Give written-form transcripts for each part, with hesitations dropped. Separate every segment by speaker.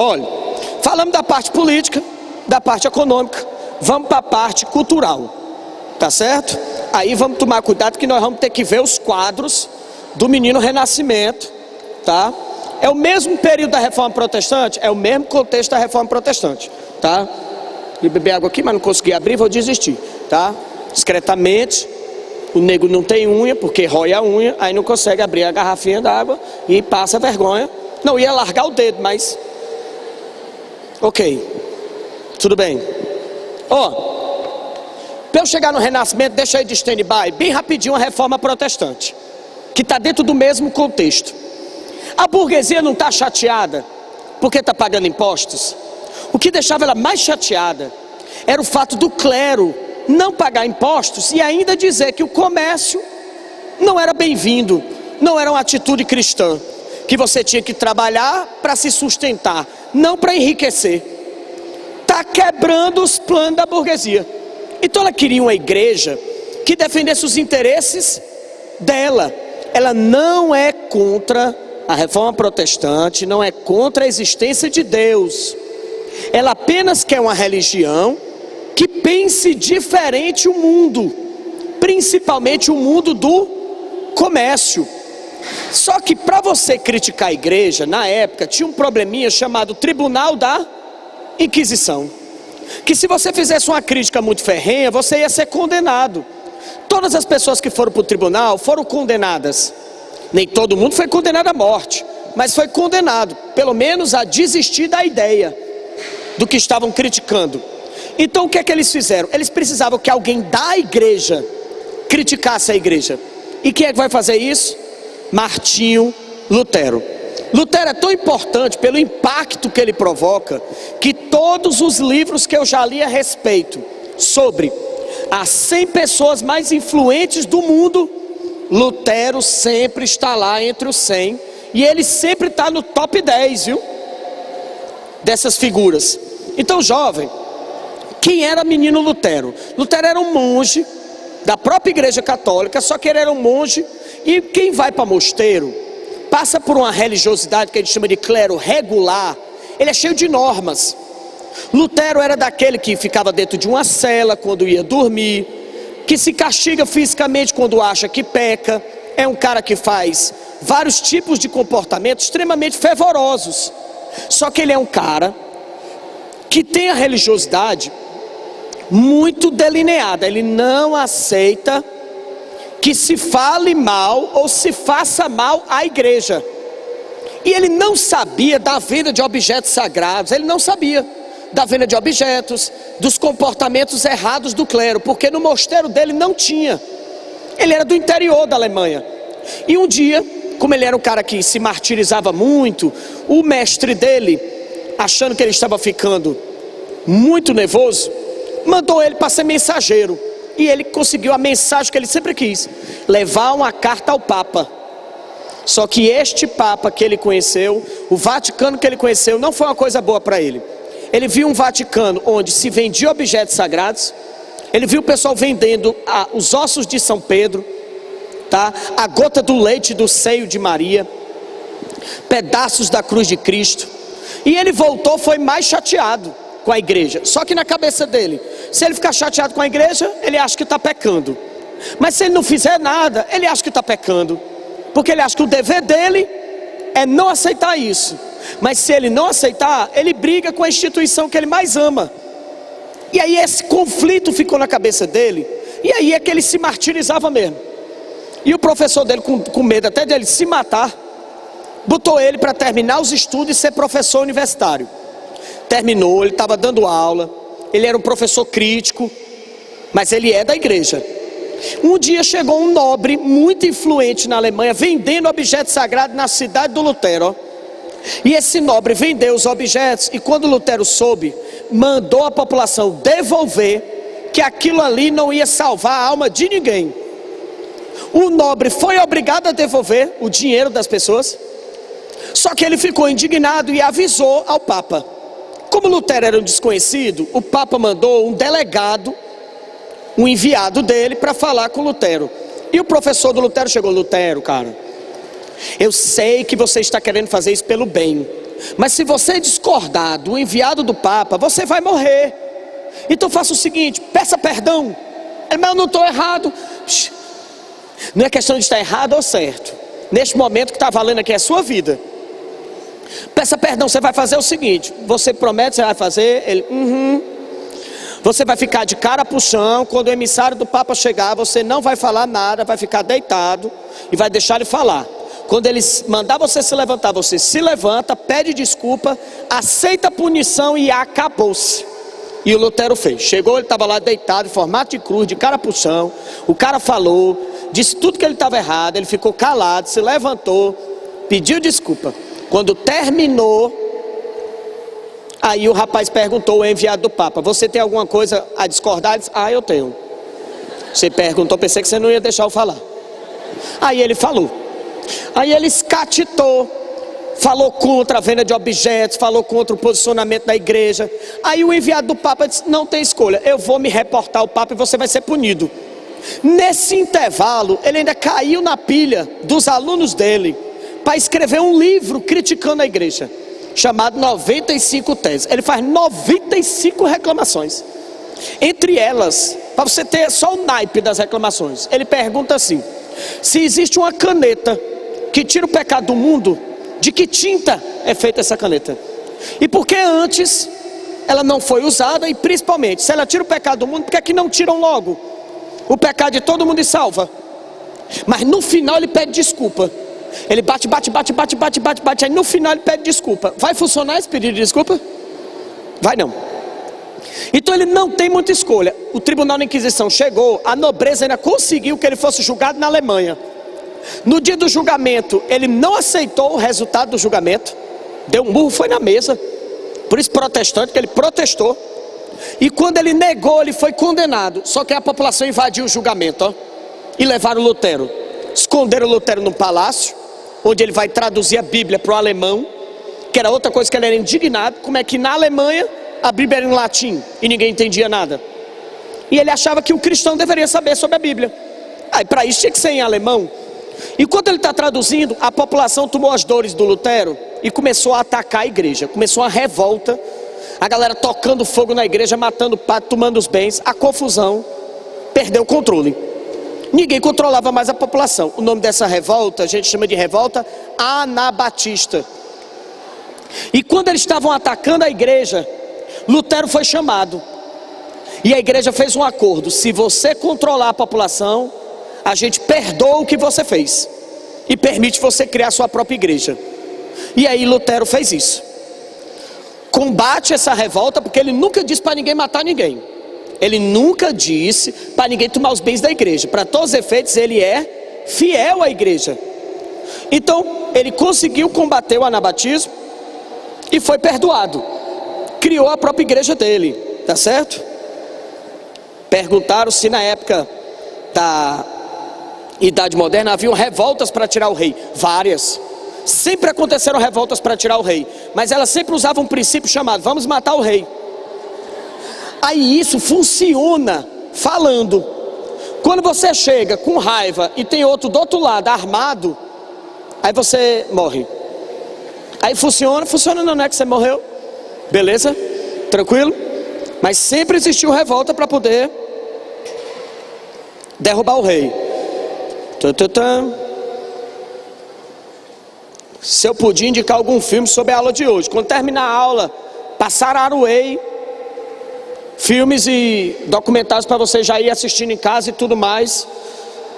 Speaker 1: Olha, falamos da parte política, da parte econômica, vamos para a parte cultural, tá certo? Aí vamos tomar cuidado que nós vamos ter que ver os quadros do Menino Renascimento, tá? É o mesmo período da Reforma Protestante, é o mesmo contexto da Reforma Protestante, tá? Eu beber água aqui, mas não consegui abrir, vou desistir, tá? Discretamente, o nego não tem unha, porque rói a unha, aí não consegue abrir a garrafinha d'água e passa vergonha. Não, ia largar o dedo, mas... ok, tudo bem. Para eu chegar no Renascimento, deixa aí de stand-by, bem rapidinho, a Reforma Protestante, que está dentro do mesmo contexto. A burguesia não está chateada porque está pagando impostos. O que deixava ela mais chateada era o fato do clero não pagar impostos e ainda dizer que o comércio não era bem-vindo, não era uma atitude cristã, que você tinha que trabalhar para se sustentar, não para enriquecer. Está quebrando os planos da burguesia. Então ela queria uma igreja que defendesse os interesses dela. Ela não é contra a Reforma Protestante, não é contra a existência de Deus. Ela apenas quer uma religião que pense diferente o mundo, principalmente o mundo do comércio. Só que para você criticar a igreja, na época, tinha um probleminha chamado Tribunal da Inquisição, que se você fizesse uma crítica muito ferrenha, você ia ser condenado. Todas as pessoas que foram para o tribunal foram condenadas. Nem todo mundo foi condenado à morte, mas foi condenado, pelo menos a desistir da ideia do que estavam criticando. Então o que é que eles fizeram? Eles precisavam que alguém da igreja criticasse a igreja. E quem é que vai fazer isso? Martinho Lutero. Lutero é tão importante pelo impacto que ele provoca, que todos os livros que eu já li a respeito sobre as 100 pessoas mais influentes do mundo, Lutero sempre está lá entre os 100, e ele sempre está no top 10, viu? Dessas figuras. Então, jovem, quem era menino Lutero? Lutero era um monge da própria igreja católica, só que ele era um monge, e quem vai para mosteiro, passa por uma religiosidade que a gente chama de clero regular, ele é cheio de normas. Lutero era daquele que ficava dentro de uma cela quando ia dormir, que se castiga fisicamente quando acha que peca, é um cara que faz vários tipos de comportamentos extremamente fervorosos. Só que ele é um cara que tem a religiosidade muito delineada, ele não aceita que se fale mal ou se faça mal à igreja. E ele não sabia da venda de objetos sagrados, ele não sabia da venda de objetos, dos comportamentos errados do clero, porque no mosteiro dele não tinha. Ele era do interior da Alemanha. E um dia, como ele era um cara que se martirizava muito, o mestre dele, achando que ele estava ficando muito nervoso, mandou ele para ser mensageiro. E ele conseguiu a mensagem que ele sempre quis: levar uma carta ao Papa. Só que este Papa que ele conheceu, o Vaticano que ele conheceu, não foi uma coisa boa para ele. Ele viu um Vaticano onde se vendia objetos sagrados. Ele viu o pessoal vendendo os ossos de São Pedro, tá? A gota do leite do seio de Maria, pedaços da cruz de Cristo. E ele voltou, foi mais chateado com a igreja. Só que na cabeça dele, se ele ficar chateado com a igreja, ele acha que está pecando. Mas se ele não fizer nada, ele acha que está pecando, porque ele acha que o dever dele é não aceitar isso. Mas se ele não aceitar, ele briga com a instituição que ele mais ama. E aí esse conflito ficou na cabeça dele, e aí é que ele se martirizava mesmo. E o professor dele, com medo até dele se matar, botou ele para terminar os estudos e ser professor universitário. Terminou, ele estava dando aula, ele era um professor crítico, mas ele é da igreja. Um dia chegou um nobre muito influente na Alemanha, vendendo objetos sagrados na cidade do Lutero, ó. E esse nobre vendeu os objetos, e quando Lutero soube, mandou a população devolver, que aquilo ali não ia salvar a alma de ninguém. O nobre foi obrigado a devolver o dinheiro das pessoas, só que ele ficou indignado e avisou ao Papa. Como Lutero era um desconhecido, o Papa mandou um delegado, um enviado dele, para falar com Lutero. E o professor do Lutero chegou: Lutero, cara, eu sei que você está querendo fazer isso pelo bem, Mas se você discordar do enviado do Papa, você vai morrer. Então faça o seguinte, peça perdão. Mas eu não estou errado. Não é questão de estar errado ou certo. Neste momento que está valendo aqui é a sua vida. Peça perdão, você vai fazer o seguinte. Você promete, você vai fazer? Ele, Você vai ficar de cara para o chão. Quando o emissário do Papa chegar, você não vai falar nada, vai ficar deitado e vai deixar ele falar. Quando ele mandar você se levantar, você se levanta, pede desculpa, aceita a punição e acabou-se. E o Lutero fez. Chegou, ele estava lá deitado, em formato de cruz, de cara para o chão. O cara falou, disse tudo que ele estava errado. Ele ficou calado, se levantou, pediu desculpa. Quando terminou, aí o rapaz perguntou, o enviado do Papa: você tem alguma coisa a discordar? Ele disse: eu tenho. Você perguntou, pensei que você não ia deixar eu falar. Aí ele falou. Aí ele escatitou, falou contra a venda de objetos, falou contra o posicionamento da igreja. Aí o enviado do Papa disse: não tem escolha, eu vou me reportar ao Papa e você vai ser punido. Nesse intervalo, ele ainda caiu na pilha dos alunos dele para escrever um livro criticando a igreja, chamado 95 Teses. Ele faz 95 reclamações. Entre elas, para você ter só o naipe das reclamações, ele pergunta assim: se existe uma caneta que tira o pecado do mundo, de que tinta é feita essa caneta? E por que antes ela não foi usada? E principalmente, se ela tira o pecado do mundo, por que é que não tiram logo o pecado de todo mundo e salva? Mas no final ele pede desculpa. Ele bate, aí no final ele pede desculpa. Vai funcionar esse pedido de desculpa? Vai não. Então ele não tem muita escolha. O tribunal da Inquisição chegou, a nobreza ainda conseguiu que ele fosse julgado na Alemanha. No dia do julgamento, ele não aceitou o resultado do julgamento, deu um murro, foi na mesa. Por isso protestante, que ele protestou. E quando ele negou, ele foi condenado. Só que a população invadiu o julgamento, e levaram Lutero. Esconderam Lutero no palácio, onde ele vai traduzir a Bíblia para o alemão, que era outra coisa que ele era indignado. Como é que na Alemanha a Bíblia era em latim e ninguém entendia nada? E ele achava que o cristão deveria saber sobre a Bíblia. Aí para isso tinha que ser em alemão. Enquanto ele está traduzindo, a população tomou as dores do Lutero e começou a atacar a igreja. Começou uma revolta, a galera tocando fogo na igreja, matando o padre, tomando os bens. A confusão perdeu o controle. Ninguém controlava mais a população. O nome dessa revolta a gente chama de revolta anabatista. E quando eles estavam atacando a igreja, Lutero foi chamado. E a igreja fez um acordo: se você controlar a população, a gente perdoa o que você fez e permite você criar sua própria igreja. E aí Lutero fez isso. Combate essa revolta, porque ele nunca disse para ninguém matar ninguém. Ele nunca disse para ninguém tomar os bens da igreja. Para todos os efeitos, ele é fiel à igreja. Então, ele conseguiu combater o anabatismo e foi perdoado. Criou a própria igreja dele, tá certo? Perguntaram se na época da Idade Moderna haviam revoltas para tirar o rei. Várias. Sempre aconteceram revoltas para tirar o rei, mas elas sempre usavam um princípio chamado: vamos matar o rei. Aí isso funciona falando. Quando você chega com raiva e tem outro do outro lado armado, aí você morre. Aí funciona não é que você morreu. Beleza? Tranquilo? Mas sempre existiu revolta para poder derrubar o rei. Se eu puder indicar algum filme sobre a aula de hoje, quando terminar a aula, passar a Aruei, filmes e documentários para você já ir assistindo em casa e tudo mais.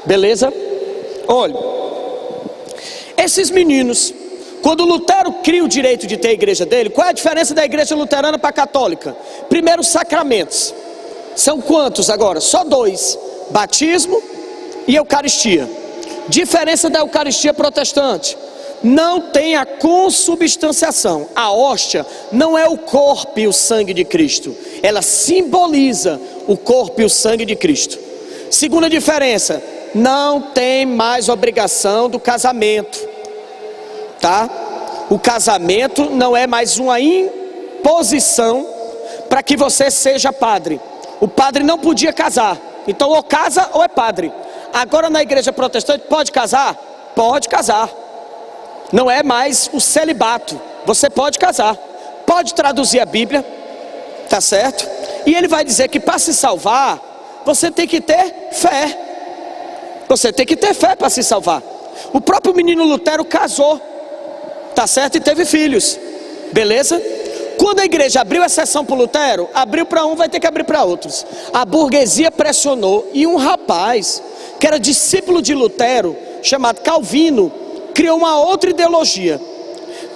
Speaker 1: Beleza? Olha, esses meninos, quando Lutero cria o direito de ter a igreja dele, qual é a diferença da igreja luterana para a católica? Primeiro, os sacramentos. São quantos agora? Só 2: batismo e eucaristia. Diferença da eucaristia protestante: não tem a consubstanciação. A hóstia não é o corpo e o sangue de Cristo, ela simboliza o corpo e o sangue de Cristo. Segunda diferença: não tem mais obrigação do casamento, tá? O casamento não é mais uma imposição para que você seja padre. O padre não podia casar, então ou casa ou é padre. Agora na igreja protestante pode casar? Pode casar. Não é mais o celibato, você pode casar, pode traduzir a Bíblia, tá certo? E ele vai dizer que para se salvar, você tem que ter fé. Você tem que ter fé para se salvar. O próprio menino Lutero casou, tá certo? E teve filhos, beleza? Quando a igreja abriu exceção para Lutero, abriu para um, vai ter que abrir para outros. A burguesia pressionou e um rapaz, que era discípulo de Lutero, chamado Calvino, criou uma outra ideologia.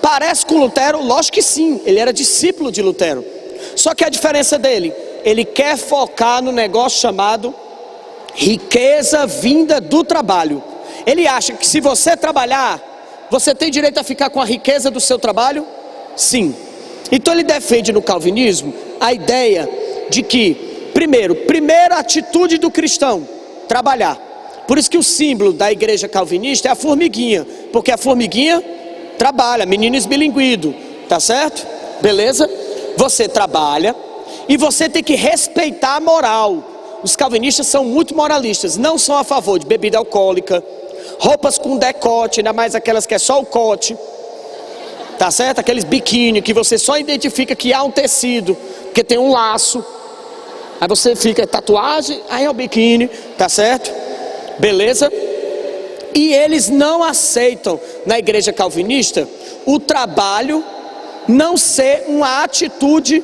Speaker 1: Parece com Lutero? Lógico que sim, ele era discípulo de Lutero. Só que a diferença dele, ele quer focar no negócio chamado riqueza vinda do trabalho. Ele acha que se você trabalhar, você tem direito a ficar com a riqueza do seu trabalho? Sim. Então ele defende no calvinismo a ideia de que, primeira atitude do cristão, trabalhar. Por isso que o símbolo da igreja calvinista é a formiguinha, porque a formiguinha trabalha, menino esbilinguido, tá certo? Beleza? Você trabalha e você tem que respeitar a moral. Os calvinistas são muito moralistas, não são a favor de bebida alcoólica, roupas com decote, ainda mais aquelas que é só o cote, tá certo? Aqueles biquíni que você só identifica que há um tecido, porque tem um laço, aí você fica tatuagem, aí é o biquíni, tá certo? Beleza? E eles não aceitam na igreja calvinista o trabalho não ser uma atitude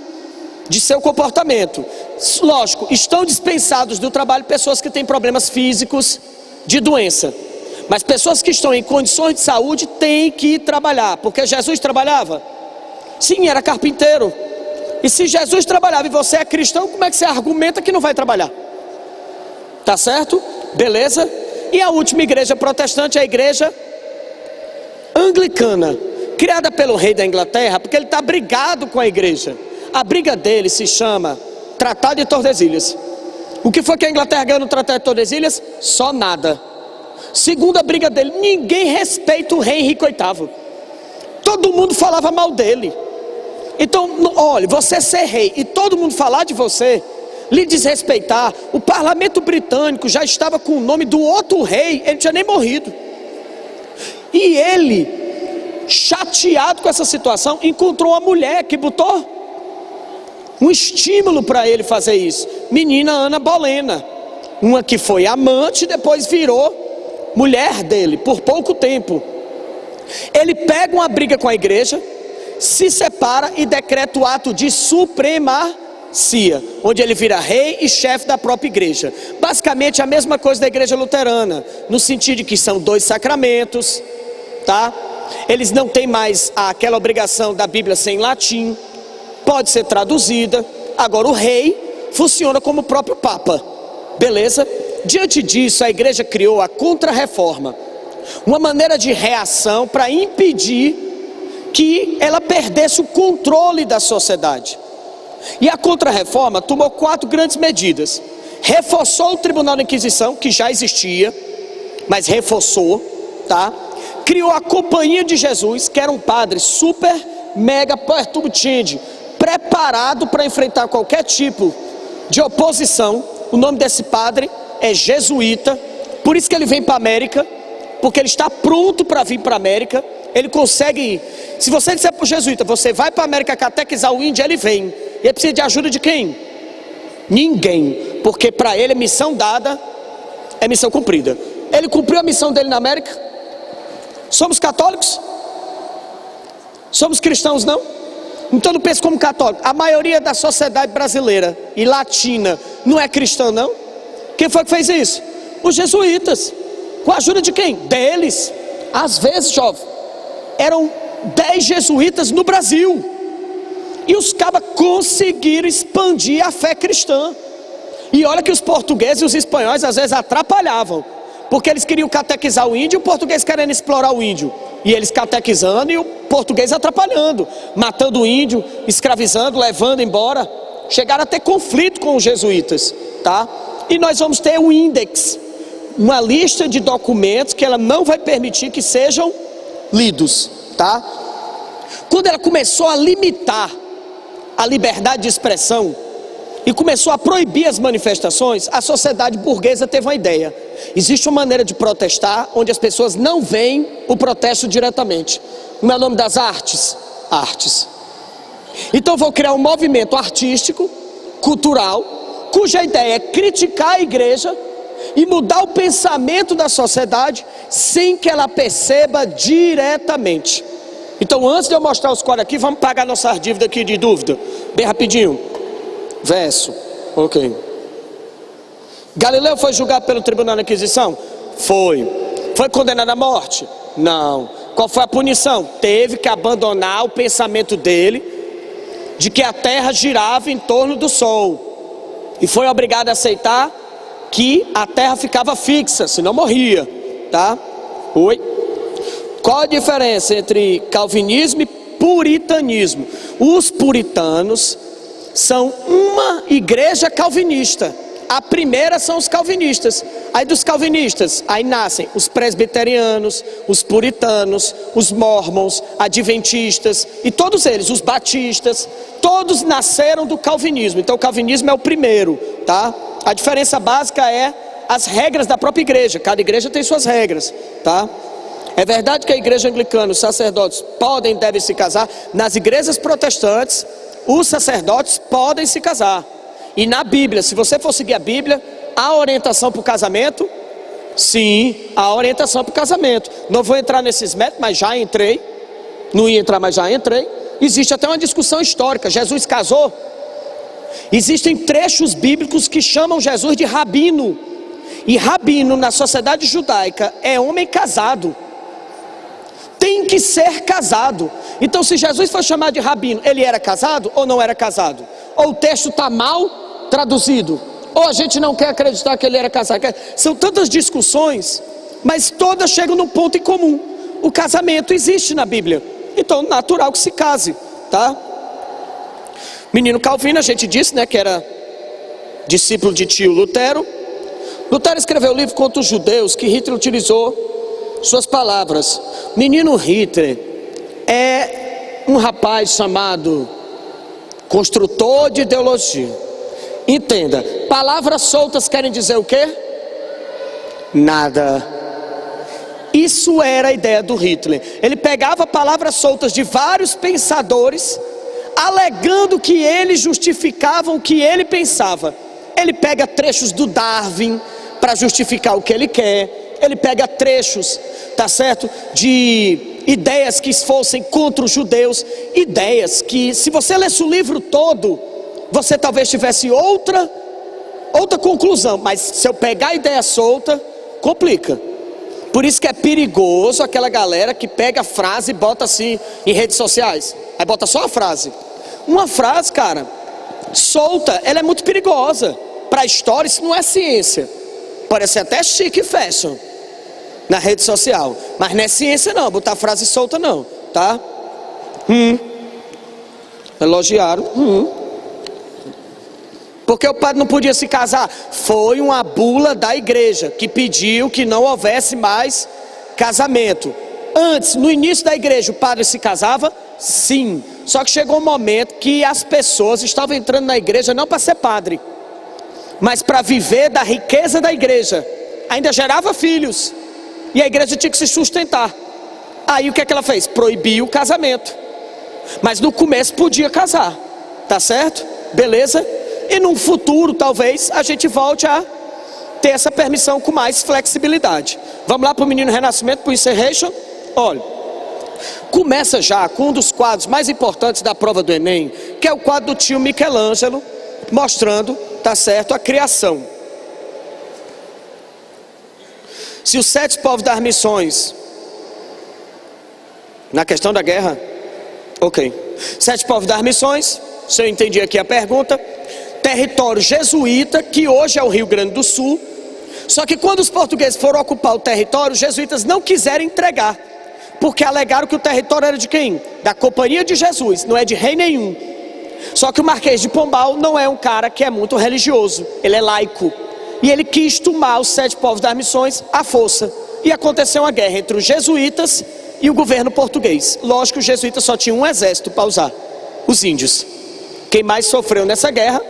Speaker 1: de seu comportamento. Lógico, estão dispensados do trabalho pessoas que têm problemas físicos de doença, mas pessoas que estão em condições de saúde têm que trabalhar, porque Jesus trabalhava? Sim, era carpinteiro. E se Jesus trabalhava e você é cristão, como é que você argumenta que não vai trabalhar? Tá certo? Beleza? E a última igreja protestante é a igreja anglicana, criada pelo rei da Inglaterra, porque ele está brigado com a igreja. A briga dele se chama Tratado de Tordesilhas. O que foi que a Inglaterra ganhou no Tratado de Tordesilhas? Só nada. Segunda briga dele, ninguém respeita o rei Henrique VIII. Todo mundo falava mal dele. Então, olha, você ser rei e todo mundo falar de você, lhe desrespeitar. O parlamento britânico já estava com o nome do outro rei, ele não tinha nem morrido. E ele, chateado com essa situação, encontrou uma mulher que botou um estímulo para ele fazer isso. Menina Ana Bolena, uma que foi amante, depois virou mulher dele por pouco tempo. Ele pega uma briga com a igreja, se separa e decreta o ato de supremacia, onde ele vira rei e chefe da própria igreja. Basicamente a mesma coisa da igreja luterana, no sentido de que são 2 sacramentos, tá? Eles não têm mais aquela obrigação da Bíblia ser em latim, pode ser traduzida. Agora o rei funciona como o próprio Papa, beleza? Diante disso a igreja criou a Contra-Reforma, uma maneira de reação para impedir que ela perdesse o controle da sociedade. E a Contra-Reforma tomou 4 grandes medidas. Reforçou o Tribunal da Inquisição, que já existia, mas reforçou, tá? Criou a Companhia de Jesus, que era um padre super, mega perturbante, preparado para enfrentar qualquer tipo de oposição. O nome desse padre é jesuíta, por isso que ele vem para a América, porque ele está pronto para vir para a América. Ele consegue ir. Se você disser para o jesuíta, você vai para a América catequizar o índio, ele vem. E ele precisa de ajuda de quem? Ninguém, porque para ele é missão dada, é missão cumprida. Ele cumpriu a missão dele na América. Somos católicos? Somos cristãos, não? Então não pense como católico. A maioria da sociedade brasileira e latina não é cristã, não? Quem foi que fez isso? Os jesuítas. Com a ajuda de quem? Deles. Às vezes, jovem, eram 10 jesuítas no Brasil. E os cabas conseguiram expandir a fé cristã. E olha que os portugueses e os espanhóis às vezes atrapalhavam, porque eles queriam catequizar o índio e o português querendo explorar o índio. E eles catequizando e o português atrapalhando, matando o índio, escravizando, levando embora. Chegaram a ter conflito com os jesuítas, tá? E nós vamos ter um índex, uma lista de documentos que ela não vai permitir que sejam lidos, tá? Quando ela começou a limitar a liberdade de expressão e começou a proibir as manifestações, a sociedade burguesa teve uma ideia. Existe uma maneira de protestar onde as pessoas não veem o protesto diretamente. Como é o nome das artes? artes. Então vou criar um movimento artístico, cultural, cuja ideia é criticar a igreja e mudar o pensamento da sociedade sem que ela perceba diretamente. Então, antes de eu mostrar os quadros aqui, vamos pagar nossas dívidas aqui de dúvida, bem rapidinho. Verso, ok. Galileu foi julgado pelo tribunal da Inquisição? Foi. Foi condenado à morte? Não. Qual foi a punição? Teve que abandonar o pensamento dele de que a terra girava em torno do sol, e foi obrigado a aceitar que a terra ficava fixa, senão morria, tá? Oi? Qual a diferença entre calvinismo e puritanismo? Os puritanos são uma igreja calvinista. A primeira são os calvinistas. Aí dos calvinistas, aí nascem os presbiterianos, os puritanos, os mormons, adventistas e todos eles, os batistas, todos nasceram do calvinismo. Então o calvinismo é o primeiro, tá? A diferença básica é as regras da própria igreja. Cada igreja tem suas regras, tá? É verdade que a igreja anglicana, os sacerdotes podem e devem se casar. Nas igrejas protestantes, os sacerdotes podem se casar. E na Bíblia, se você for seguir a Bíblia, há orientação para o casamento? Sim, há orientação para o casamento. Não vou entrar nesses métodos, mas já entrei. Não ia entrar, mas já entrei. Existe até uma discussão histórica. Jesus casou? Existem trechos bíblicos que chamam Jesus de rabino. E rabino na sociedade judaica é homem casado. Tem que ser casado. Então, se Jesus foi chamado de rabino, ele era casado ou não era casado? Ou o texto está mal traduzido, ou a gente não quer acreditar que ele era casado. São tantas discussões, mas todas chegam num ponto em comum: o casamento existe na Bíblia, então natural que se case, tá? Menino Calvino, a gente disse, né, que era discípulo de tio Lutero. Lutero escreveu um livro contra os judeus, que Hitler utilizou suas palavras. Menino Hitler é um rapaz chamado construtor de ideologia. Entenda, palavras soltas querem dizer o quê? Nada. Isso era a ideia do Hitler. Ele pegava palavras soltas de vários pensadores, alegando que eles justificavam o que ele pensava. Ele pega trechos do Darwin para justificar o que ele quer. Ele pega trechos, tá certo, de ideias que fossem contra os judeus, ideias que, se você lesse o livro todo, você talvez tivesse outra conclusão, mas se eu pegar a ideia solta, complica. Por isso que é perigoso aquela galera que pega a frase e bota assim em redes sociais, aí bota só a frase. Uma frase, cara, solta, ela é muito perigosa. Para a história isso não é ciência. Parece até chique e fashion na rede social, mas não é ciência não, botar frase solta não, tá? Elogiaram. Porque o padre não podia se casar? Foi uma bula da igreja que pediu que não houvesse mais casamento. Antes, no início da igreja, o padre se casava? Sim. Só que chegou um momento que as pessoas estavam entrando na igreja não para ser padre, mas para viver da riqueza da igreja. Ainda gerava filhos, e a igreja tinha que se sustentar. Aí o que é que ela fez? Proibiu o casamento. Mas no começo podia casar, tá certo? Beleza? E num futuro talvez a gente volte a ter essa permissão com mais flexibilidade. Vamos lá para o Menino Renascimento, para o Encerration. Olha, começa já com um dos quadros mais importantes da prova do Enem, que é o quadro do tio Michelangelo, mostrando, tá certo, a criação. Se os 7 povos das missões, na questão da guerra, ok, 7 povos das missões, se eu entendi aqui a pergunta, território jesuíta, que hoje é o Rio Grande do Sul. Só que quando os portugueses foram ocupar o território, os jesuítas não quiseram entregar, porque alegaram que o território era de quem? Da Companhia de Jesus, não é de rei nenhum. Só que o Marquês de Pombal não é um cara que é muito religioso, ele é laico, e ele quis tomar os 7 povos das missões à força, e aconteceu uma guerra entre os jesuítas e o governo português. Lógico que os jesuítas só tinham um exército para usar, os índios. Quem mais sofreu nessa guerra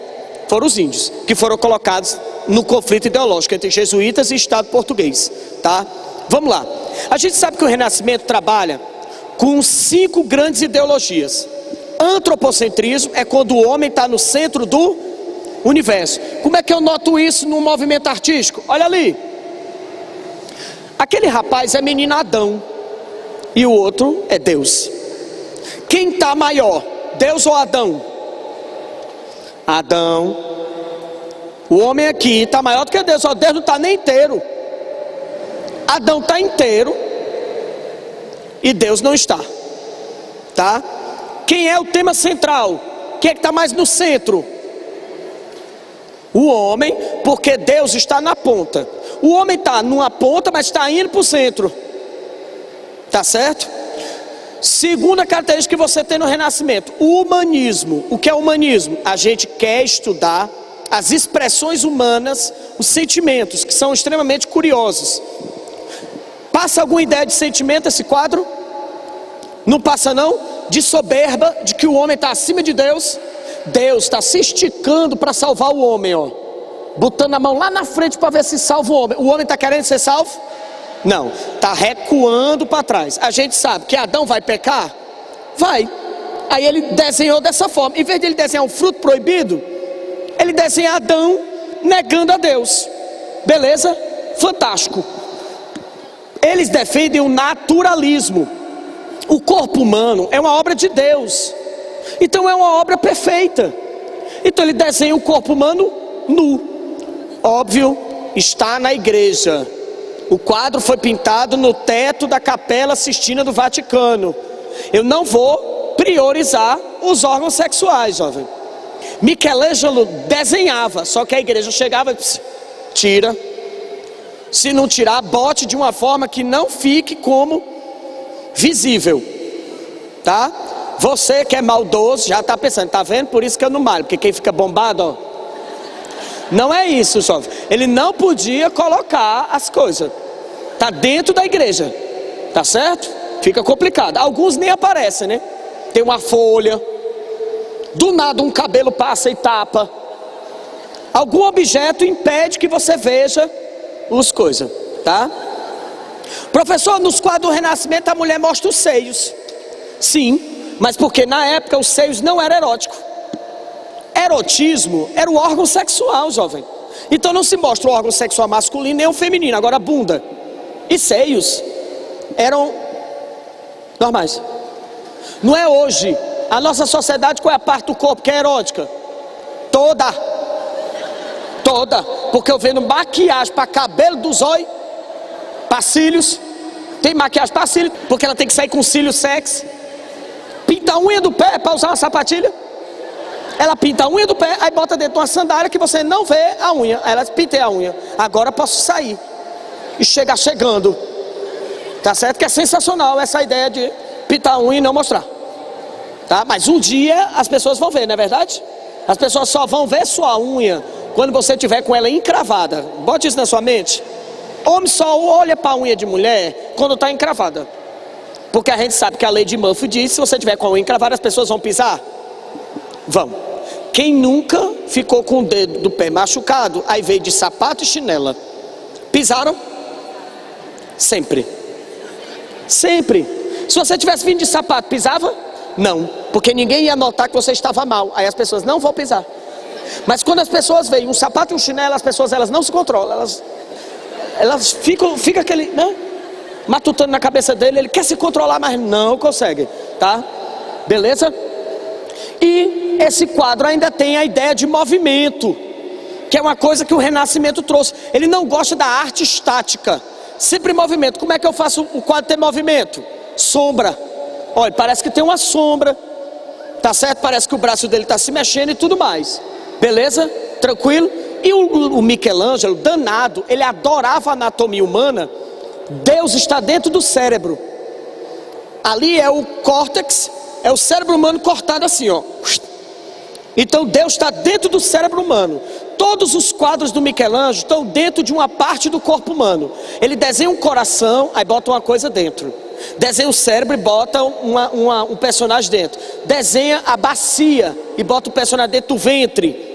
Speaker 1: foram os índios, que foram colocados no conflito ideológico entre jesuítas e Estado português, tá? Vamos lá. A gente sabe que o Renascimento trabalha com 5 grandes ideologias. Antropocentrismo é quando o homem está no centro do universo. Como é que eu noto isso no movimento artístico? Olha ali. Aquele rapaz é menino Adão e o outro é Deus. Quem está maior, Deus ou Adão? Adão. O homem aqui está maior do que Deus. Ó, Deus não está nem inteiro. Adão está inteiro e Deus não está. Tá? Quem é o tema central? Quem é que está mais no centro? O homem, porque Deus está na ponta. O homem está numa ponta, mas está indo para o centro. Tá certo? Segunda característica que você tem no Renascimento: o humanismo. O que é humanismo? A gente quer estudar as expressões humanas, os sentimentos, que são extremamente curiosos. Passa alguma ideia de sentimento esse quadro? Não passa não? De soberba, de que o homem está acima de Deus. Deus está se esticando para salvar o homem, ó, botando a mão lá na frente para ver se salva o homem. O homem está querendo ser salvo? Não, está recuando para trás. A gente sabe que Adão vai pecar? Vai. Aí ele desenhou dessa forma. Em vez de ele desenhar um fruto proibido, ele desenha Adão negando a Deus. Beleza? Fantástico. Eles defendem o naturalismo. O corpo humano é uma obra de Deus, então é uma obra perfeita. Então ele desenha o corpo humano nu. Óbvio, está na igreja. O quadro foi pintado no teto da Capela Sistina do Vaticano. Eu não vou priorizar os órgãos sexuais, jovem. Michelangelo desenhava, só que a igreja chegava e tira. Se não tirar, bote de uma forma que não fique como visível, tá? Você que é maldoso já está pensando, tá vendo? Por isso que eu não malho, porque quem fica bombado, ó. Não é isso, jovem. Ele não podia colocar as coisas. Tá dentro da igreja, tá certo? Fica complicado. Alguns nem aparecem, né? Tem uma folha, do nada um cabelo passa e tapa. Algum objeto impede que você veja as coisas, tá? Professor, nos quadros do Renascimento a mulher mostra os seios. Sim, mas porque na época os seios não eram eróticos. Erotismo era o órgão sexual, jovem. Então não se mostra o órgão sexual masculino nem o feminino. Agora bunda e seios eram normais. Não é hoje. A nossa sociedade, qual é a parte do corpo que é erótica? Toda. Porque eu vendo maquiagem para cabelo dos olhos, para cílios. Tem maquiagem para cílios, porque ela tem que sair com cílios sexy. Pinta a unha do pé para usar uma sapatilha. Ela pinta a unha do pé, aí bota dentro de uma sandália que você não vê a unha. Aí ela pintei a unha, agora posso sair e chegar chegando. Tá certo que é sensacional essa ideia de pintar a unha e não mostrar, tá? Mas um dia as pessoas vão ver, não é verdade? As pessoas só vão ver sua unha quando você tiver com ela encravada. Bote isso na sua mente. Homem só olha para a unha de mulher quando está encravada, porque a gente sabe que a lei de Murphy diz que se você tiver com a unha encravada as pessoas vão pisar. Vão. Quem nunca ficou com o dedo do pé machucado, aí veio de sapato e chinela, pisaram? Sempre. Sempre. Se você tivesse vindo de sapato, pisava? Não, porque ninguém ia notar que você estava mal. Aí as pessoas não vão pisar. Mas quando as pessoas veem um sapato e um chinelo, as pessoas elas não se controlam. Elas ficam aquele, né, matutando na cabeça dele. Ele quer se controlar, mas não consegue, tá? Beleza? E esse quadro ainda tem a ideia de movimento, que é uma coisa que o Renascimento trouxe. Ele não gosta da arte estática, sempre movimento. Como é que eu faço o quadro ter movimento? Sombra. Olha, parece que tem uma sombra, tá certo? Parece que o braço dele está se mexendo e tudo mais. Beleza? Tranquilo? E o Michelangelo, danado, ele adorava a anatomia humana. Deus está dentro do cérebro. Ali é o córtex, é o cérebro humano cortado assim, ó. Então Deus está dentro do cérebro humano. Todos os quadros do Michelangelo estão dentro de uma parte do corpo humano. Ele desenha um coração, aí bota uma coisa dentro. Desenha o cérebro e bota um personagem dentro. Desenha a bacia e bota o personagem dentro do ventre.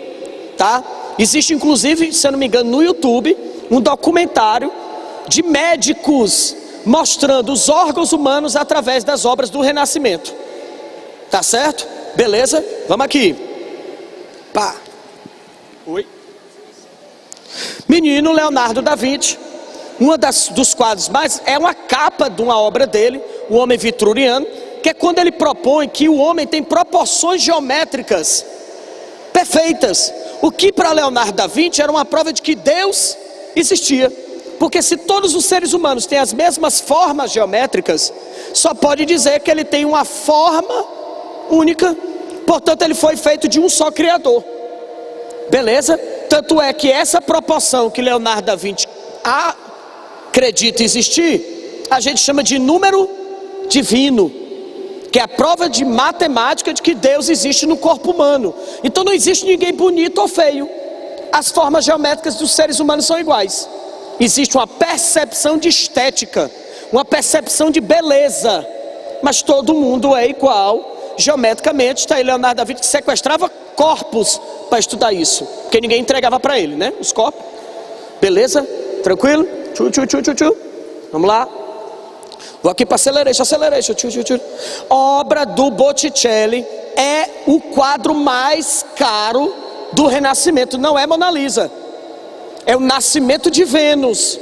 Speaker 1: Tá? Existe inclusive, se eu não me engano, no YouTube, um documentário de médicos mostrando os órgãos humanos através das obras do Renascimento. Tá certo? Beleza? Vamos aqui. Pá. Oi. Menino Leonardo da Vinci. Dos quadros mais, é uma capa de uma obra dele, o Homem Vitruriano, que é quando ele propõe que o homem tem proporções geométricas perfeitas, o que para Leonardo da Vinci era uma prova de que Deus existia, porque se todos os seres humanos têm as mesmas formas geométricas, só pode dizer que ele tem uma forma única, portanto ele foi feito de um só Criador, beleza? Tanto é que essa proporção que Leonardo da Vinci acredita existir, a gente chama de número divino, que é a prova de matemática de que Deus existe no corpo humano. Então não existe ninguém bonito ou feio, as formas geométricas dos seres humanos são iguais. Existe uma percepção de estética, uma percepção de beleza, mas todo mundo é igual geometricamente. Está aí Leonardo da Vinci que sequestrava corpos para estudar isso, porque ninguém entregava para ele, né? Os corpos, beleza? Tranquilo? Vamos lá. Vou aqui para Acceleration. Obra do Botticelli é o quadro mais caro do Renascimento. Não é Mona Lisa, é o Nascimento de Vênus,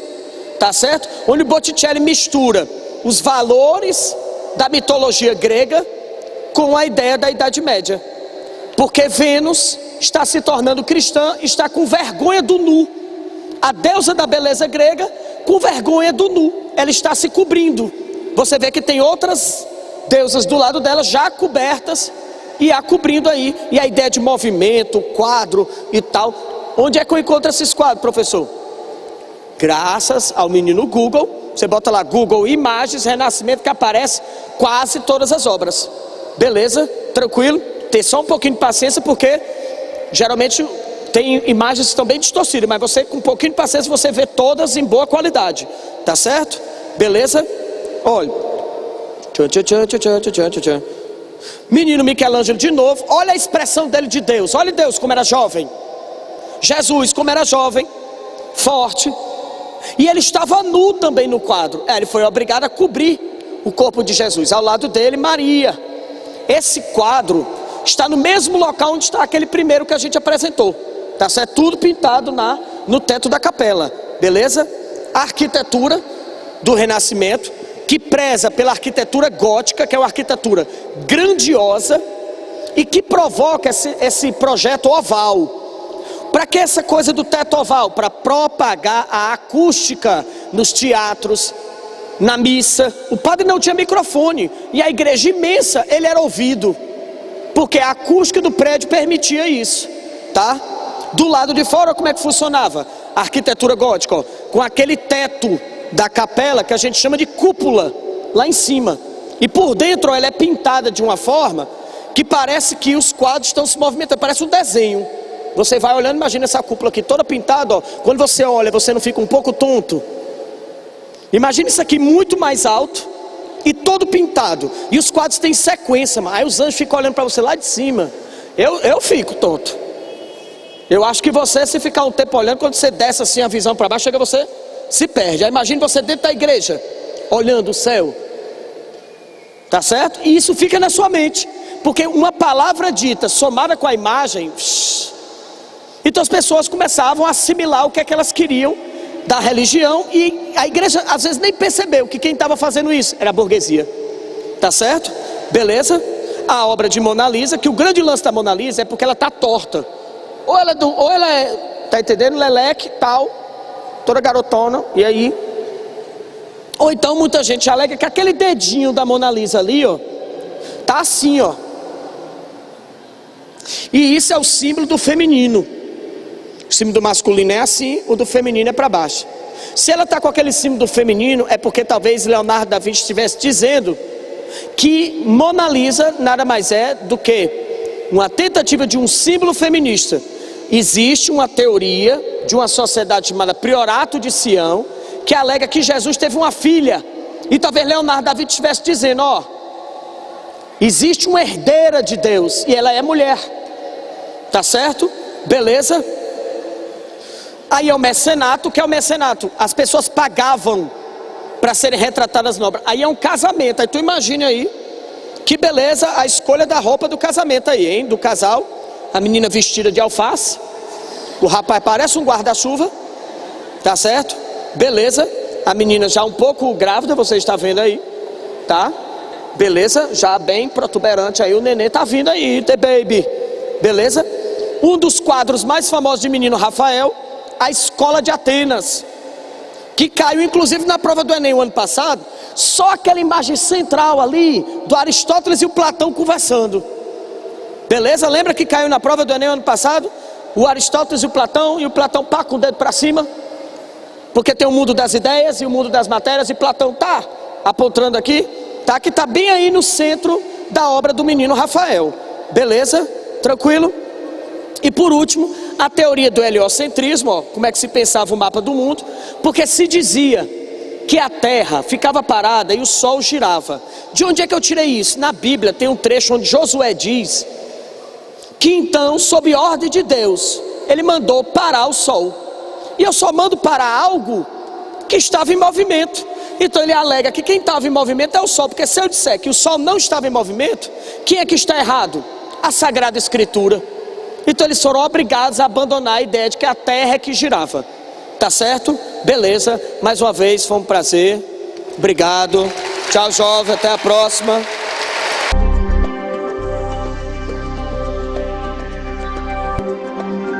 Speaker 1: tá certo? Onde o Botticelli mistura os valores da mitologia grega com a ideia da Idade Média, porque Vênus está se tornando cristã, está com vergonha do nu. A deusa da beleza grega com vergonha do nu, ela está se cobrindo. Você vê que tem outras deusas do lado dela já cobertas e a cobrindo aí. E a ideia de movimento, quadro e tal. Onde é que eu encontro esses quadros, professor? Graças ao menino Google. Você bota lá Google Imagens Renascimento, que aparece quase todas as obras. Beleza? Tranquilo? Tem só um pouquinho de paciência, porque geralmente tem imagens que estão bem distorcidas, mas você com um pouquinho de paciência você vê todas em boa qualidade. Tá certo? Beleza? Olha. Menino Michelangelo de novo. Olha a expressão dele de Deus. Olha Deus como era jovem. Jesus como era jovem, forte. E ele estava nu também no quadro. Ele foi obrigado a cobrir o corpo de Jesus. Ao lado dele, Maria. Esse quadro está no mesmo local onde está aquele primeiro que a gente apresentou. Tá certo? Tudo pintado no teto da capela. Beleza? A arquitetura do Renascimento, que preza pela arquitetura gótica, que é uma arquitetura grandiosa e que provoca esse projeto oval. Para que essa coisa do teto oval? Para propagar a acústica nos teatros, na missa. O padre não tinha microfone e a igreja imensa, ele era ouvido, porque a acústica do prédio permitia isso, tá? Do lado de fora, como é que funcionava? A arquitetura gótica, ó, com aquele teto da capela que a gente chama de cúpula, lá em cima. E por dentro, ó, ela é pintada de uma forma que parece que os quadros estão se movimentando, parece um desenho. Você vai olhando, imagina essa cúpula aqui toda pintada, ó. Quando você olha, você não fica um pouco tonto? Imagina isso aqui muito mais alto e todo pintado. E os quadros têm sequência, mas aí os anjos ficam olhando para você lá de cima. Eu fico tonto. Eu acho que você, se ficar um tempo olhando, quando você desce assim a visão para baixo, chega você se perde. Aí imagine você dentro da igreja, olhando o céu. Tá certo? E isso fica na sua mente, porque uma palavra dita somada com a imagem, então as pessoas começavam a assimilar o que é que elas queriam da religião, e a igreja às vezes nem percebeu que quem estava fazendo isso era a burguesia. Tá certo? Beleza? A obra de Mona Lisa, que o grande lance da Mona Lisa é porque ela está torta. Ou ela é, tá entendendo? Leleque, tal, toda garotona, e aí? Ou então muita gente alega que aquele dedinho da Mona Lisa ali, ó, tá assim, ó. E isso é o símbolo do feminino. O símbolo do masculino é assim, o do feminino é para baixo. Se ela está com aquele símbolo do feminino, é porque talvez Leonardo da Vinci estivesse dizendo que Mona Lisa nada mais é do que uma tentativa de um símbolo feminista. Existe uma teoria de uma sociedade chamada Priorato de Sião, que alega que Jesus teve uma filha. E talvez Leonardo da Vinci estivesse dizendo, ó, existe uma herdeira de Deus e ela é mulher. Tá certo? Beleza? Aí é o mecenato. O que é o mecenato? As pessoas pagavam para serem retratadas na obra. Aí é um casamento, aí tu imagine aí, que beleza a escolha da roupa do casamento aí, hein, do casal. A menina vestida de alface, o rapaz parece um guarda-chuva, tá certo? Beleza, a menina já um pouco grávida, você está vendo aí, tá? Beleza, já bem protuberante aí, o neném tá vindo aí, the baby, beleza? Um dos quadros mais famosos de menino Rafael, a Escola de Atenas, que caiu inclusive na prova do Enem o ano passado. Só aquela imagem central ali, do Aristóteles e o Platão conversando, beleza? Lembra que caiu na prova do Enem o ano passado? O Aristóteles e o Platão pá com o dedo para cima, porque tem o mundo das ideias e o mundo das matérias, e Platão tá apontando aqui, tá? Que tá bem aí no centro da obra do menino Rafael, beleza? Tranquilo? E por último, a teoria do heliocentrismo, ó, como é que se pensava o mapa do mundo, porque se dizia que a Terra ficava parada e o Sol girava. De onde é que eu tirei isso? Na Bíblia tem um trecho onde Josué diz que então, sob ordem de Deus, ele mandou parar o Sol. E eu só mando parar algo que estava em movimento. Então ele alega que quem estava em movimento é o Sol, porque se eu disser que o Sol não estava em movimento, quem é que está errado? A Sagrada Escritura. Então eles foram obrigados a abandonar a ideia de que a Terra é que girava. Tá certo? Beleza. Mais uma vez, foi um prazer. Obrigado. Tchau, jovem. Até a próxima.